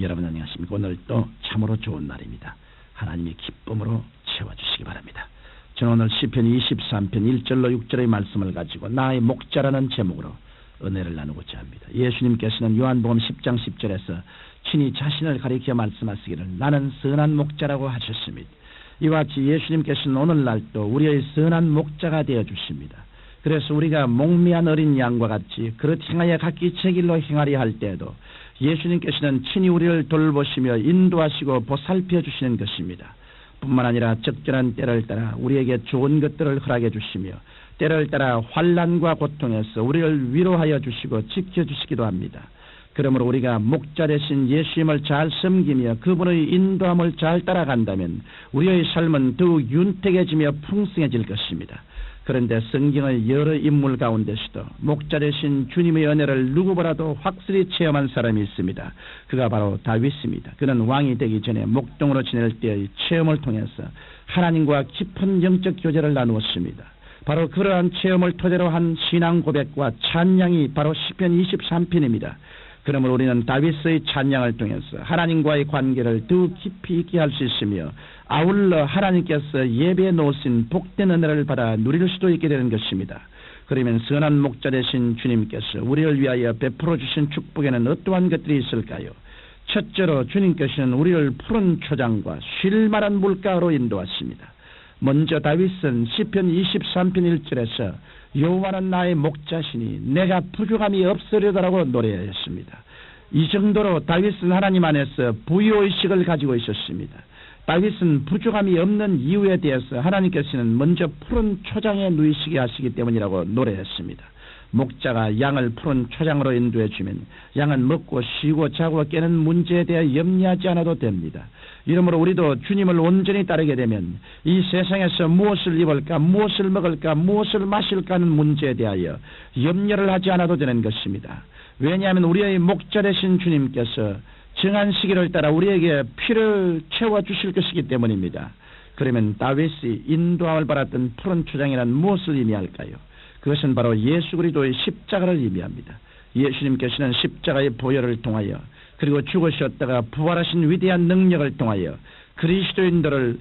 여러분 안녕하십니까? 오늘 또 참으로 좋은 날입니다. 하나님의 기쁨으로 채워주시기 바랍니다. 저는 오늘 시편 23편 1절로 6절의 말씀을 가지고 나의 목자라는 제목으로 은혜를 나누고자 합니다. 예수님께서는 요한복음 10장 10절에서 친히 자신을 가리켜 말씀하시기를 나는 선한 목자라고 하셨습니다. 이와 같이 예수님께서는 오늘날도 우리의 선한 목자가 되어주십니다. 그래서 우리가 목미한 어린 양과 같이 그릇 행하여 각기 제 길로 행하려 할 때에도 예수님께서는 친히 우리를 돌보시며 인도하시고 보살펴 주시는 것입니다. 뿐만 아니라 적절한 때를 따라 우리에게 좋은 것들을 허락해 주시며 때를 따라 환난과 고통에서 우리를 위로하여 주시고 지켜주시기도 합니다. 그러므로 우리가 목자 되신 예수님을 잘 섬기며 그분의 인도함을 잘 따라간다면 우리의 삶은 더욱 윤택해지며 풍성해질 것입니다. 그런데 성경의 여러 인물 가운데서도 목자 되신 주님의 은혜를 누구보다도 확실히 체험한 사람이 있습니다. 그가 바로 다윗입니다. 그는 왕이 되기 전에 목동으로 지낼 때의 체험을 통해서 하나님과 깊은 영적 교제를 나누었습니다. 바로 그러한 체험을 토대로 한 신앙 고백과 찬양이 바로 시편 23편입니다. 그러므로 우리는 다윗의 찬양을 통해서 하나님과의 관계를 더욱 깊이 있게 할 수 있으며 아울러 하나님께서 예배해 놓으신 복된 은혜를 받아 누릴 수도 있게 되는 것입니다. 그러면 선한 목자 되신 주님께서 우리를 위하여 베풀어 주신 축복에는 어떠한 것들이 있을까요? 첫째로 주님께서는 우리를 푸른 초장과 쉴만한 물가로 인도하십니다. 먼저 다윗은 시편 23편 1절에서 여호와는 나의 목자시니 내가 부족함이 없으려다라고 노래했습니다. 이 정도로 다윗은 하나님 안에서 부유의식을 가지고 있었습니다. 다윗은 부족함이 없는 이유에 대해서 하나님께서는 먼저 푸른 초장에 누이시게 하시기 때문이라고 노래했습니다. 목자가 양을 푸른 초장으로 인도해 주면 양은 먹고 쉬고 자고 깨는 문제에 대해 염려하지 않아도 됩니다. 이러므로 우리도 주님을 온전히 따르게 되면 이 세상에서 무엇을 입을까, 무엇을 먹을까, 무엇을 마실까 하는 문제에 대하여 염려를 하지 않아도 되는 것입니다. 왜냐하면 우리의 목자 되신 주님께서 정한 시기를 따라 우리에게 피를 채워주실 것이기 때문입니다. 그러면 다윗이 인도함을 받았던 푸른 초장이란 무엇을 의미할까요? 그것은 바로 예수 그리스도의 십자가를 의미합니다. 예수님께서는 십자가의 보혈을 통하여 그리고 죽으셨다가 부활하신 위대한 능력을 통하여 그리스도인들을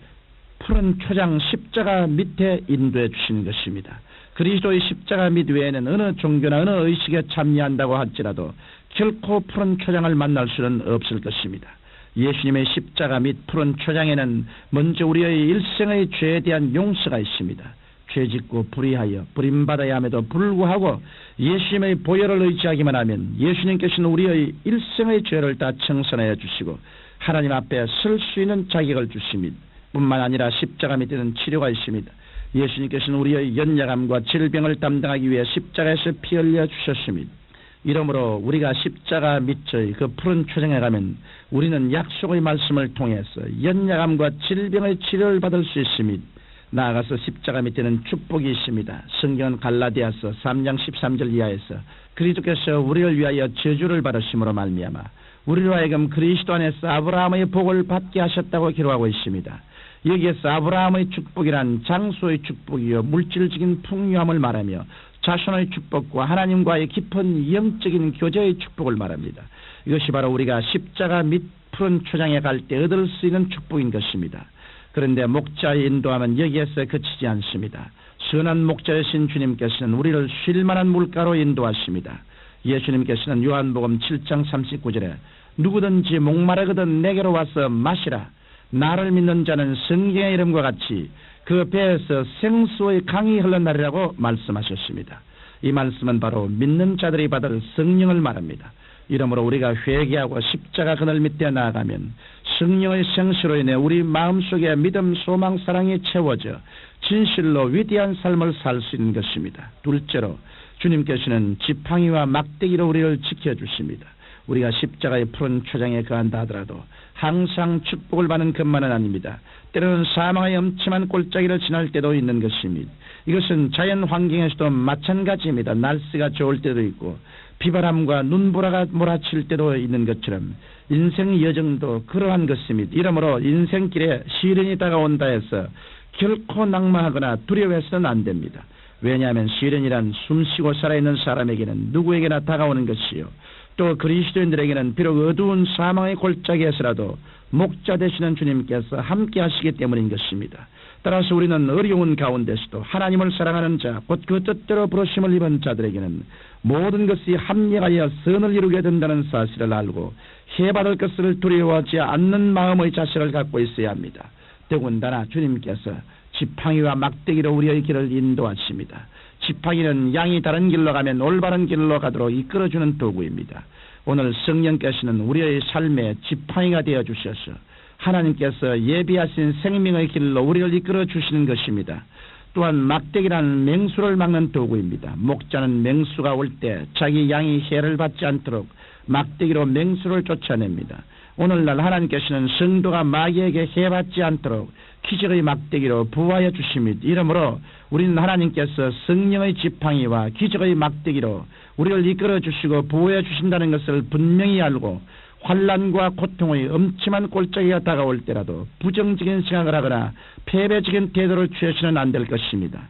푸른 초장 십자가 밑에 인도해 주시는 것입니다. 그리스도의 십자가 밑 외에는 어느 종교나 어느 의식에 참여한다고 할지라도 결코 푸른 초장을 만날 수는 없을 것입니다. 예수님의 십자가 및 푸른 초장에는 먼저 우리의 일생의 죄에 대한 용서가 있습니다. 죄짓고 불의하여 버림받아야 함에도 불구하고 예수님의 보혈을 의지하기만 하면 예수님께서는 우리의 일생의 죄를 다 청산하여 주시고 하나님 앞에 설 수 있는 자격을 주십니다. 뿐만 아니라 십자가 밑에는 치료가 있습니다. 예수님께서는 우리의 연약함과 질병을 담당하기 위해 십자가에서 피 흘려 주셨습니다. 이러므로 우리가 십자가 밑의 그 푸른 초장에 가면 우리는 약속의 말씀을 통해서 연약함과 질병의 치료를 받을 수 있습니다. 나아가서 십자가 밑에는 축복이 있습니다. 성경은 갈라디아서 3장 13절 이하에서 그리스도께서 우리를 위하여 저주를 받으심으로 말미암아 우리로 하여금 그리스도 안에서 아브라함의 복을 받게 하셨다고 기록하고 있습니다. 여기에서 아브라함의 축복이란 장소의 축복이요 물질적인 풍요함을 말하며 자손의 축복과 하나님과의 깊은 영적인 교제의 축복을 말합니다. 이것이 바로 우리가 십자가 밑 푸른 초장에 갈 때 얻을 수 있는 축복인 것입니다. 그런데 목자의 인도함은 여기에서 그치지 않습니다. 선한 목자이신 주님께서는 우리를 쉴만한 물가로 인도하십니다. 예수님께서는 요한복음 7장 39절에 누구든지 목마르거든 내게로 와서 마시라. 나를 믿는 자는 성경의 이름과 같이 그 배에서 생수의 강이 흘러나리라고 말씀하셨습니다. 이 말씀은 바로 믿는 자들이 받을 성령을 말합니다. 이러므로 우리가 회개하고 십자가 그늘 밑에 나아가면 성령의 생수로 인해 우리 마음속에 믿음, 소망, 사랑이 채워져 진실로 위대한 삶을 살 수 있는 것입니다. 둘째로 주님께서는 지팡이와 막대기로 우리를 지켜주십니다. 우리가 십자가의 푸른 초장에 거한다 하더라도 항상 축복을 받는 것만은 아닙니다. 때로는 사망의 엄침한 골짜기를 지날 때도 있는 것입니다. 이것은 자연 환경에서도 마찬가지입니다. 날씨가 좋을 때도 있고 비바람과 눈보라가 몰아칠 때도 있는 것처럼 인생 여정도 그러한 것입니다. 이러므로 인생길에 시련이 다가온다 해서 결코 낙마하거나 두려워해서는 안 됩니다. 왜냐하면 시련이란 숨쉬고 살아있는 사람에게는 누구에게나 다가오는 것이요 또 그리스도인들에게는 비록 어두운 사망의 골짜기에서라도 목자 되시는 주님께서 함께 하시기 때문인 것입니다. 따라서 우리는 어려운 가운데서도 하나님을 사랑하는 자, 곧 그 뜻대로 부르심을 입은 자들에게는 모든 것이 합력하여 선을 이루게 된다는 사실을 알고 해받을 것을 두려워하지 않는 마음의 자세를 갖고 있어야 합니다. 더군다나 주님께서 지팡이와 막대기로 우리의 길을 인도하십니다. 지팡이는 양이 다른 길로 가면 올바른 길로 가도록 이끌어주는 도구입니다. 오늘 성령께서는 우리의 삶에 지팡이가 되어주셔서 하나님께서 예비하신 생명의 길로 우리를 이끌어 주시는 것입니다. 또한 막대기라는 맹수를 막는 도구입니다. 목자는 맹수가 올 때 자기 양이 해를 받지 않도록 막대기로 맹수를 쫓아냅니다. 오늘날 하나님께서는 성도가 마귀에게 해받지 않도록 기적의 막대기로 부하여 주십니다. 이러므로 우리는 하나님께서 성령의 지팡이와 기적의 막대기로 우리를 이끌어 주시고 보호해 주신다는 것을 분명히 알고 환난과 고통의 엄침한 골짜기가 다가올 때라도 부정적인 생각을 하거나 패배적인 태도를 취해서는 안 될 것입니다.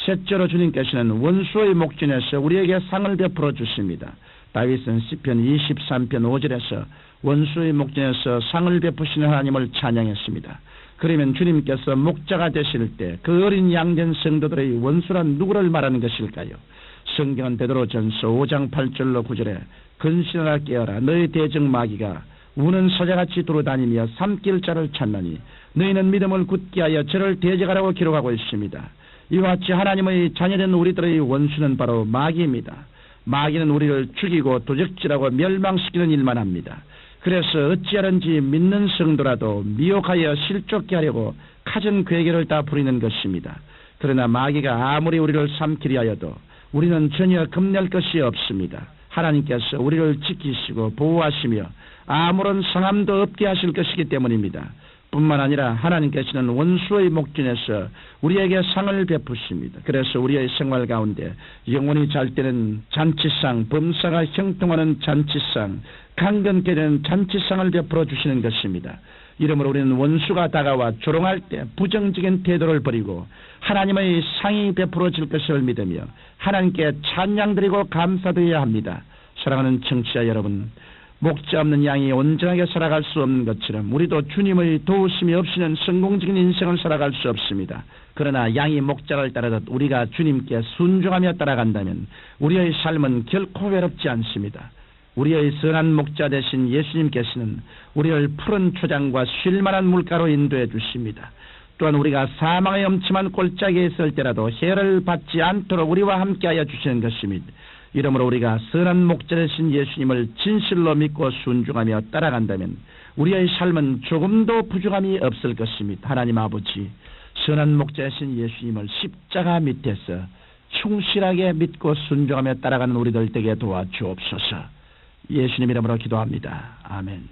셋째로 주님께서는 원수의 목전에서 우리에게 상을 베풀어 주십니다. 다윗은 시편 23편 5절에서 원수의 목전에서 상을 베푸시는 하나님을 찬양했습니다. 그러면 주님께서 목자가 되실 때 그 어린 양된 성도들의 원수란 누구를 말하는 것일까요? 성경은 베드로전서 5장 8절로 9절에 근신하라 깨어라 너희 대적 마귀가 우는 사자같이 돌아다니며 삼킬 자를 찾나니 너희는 믿음을 굳게 하여 저를 대적하라고 기록하고 있습니다. 이와 같이 하나님의 자녀된 우리들의 원수는 바로 마귀입니다. 마귀는 우리를 죽이고 도적질하고 멸망시키는 일만 합니다. 그래서 어찌하든지 믿는 성도라도 미혹하여 실족게 하려고 갖은 괴계를 다 부리는 것입니다. 그러나 마귀가 아무리 우리를 삼키려 하여도 우리는 전혀 겁낼 것이 없습니다. 하나님께서 우리를 지키시고 보호하시며 아무런 상함도 없게 하실 것이기 때문입니다. 뿐만 아니라 하나님께서는 원수의 목전에서 우리에게 상을 베푸십니다. 그래서 우리의 생활 가운데 영혼이 잘 때는 잔치상, 범사가 형통하는 잔치상, 강건케 되는 잔치상을 베풀어 주시는 것입니다. 이러므로 우리는 원수가 다가와 조롱할 때 부정적인 태도를 버리고 하나님의 상이 베풀어질 것을 믿으며 하나님께 찬양드리고 감사드려야 합니다. 사랑하는 청취자 여러분, 목자 없는 양이 온전하게 살아갈 수 없는 것처럼 우리도 주님의 도우심이 없이는 성공적인 인생을 살아갈 수 없습니다. 그러나 양이 목자를 따르듯 우리가 주님께 순종하며 따라간다면 우리의 삶은 결코 외롭지 않습니다. 우리의 선한 목자 되신 예수님께서는 우리를 푸른 초장과 쉴만한 물가로 인도해 주십니다. 또한 우리가 사망의 엄침한 골짜기에 있을 때라도 해를 받지 않도록 우리와 함께하여 주시는 것입니다. 이러므로 우리가 선한 목자 되신 예수님을 진실로 믿고 순종하며 따라간다면 우리의 삶은 조금도 부족함이 없을 것입니다. 하나님 아버지, 선한 목자 되신 예수님을 십자가 밑에서 충실하게 믿고 순종하며 따라가는 우리들 되게 도와주옵소서. 예수님 이름으로 기도합니다. 아멘.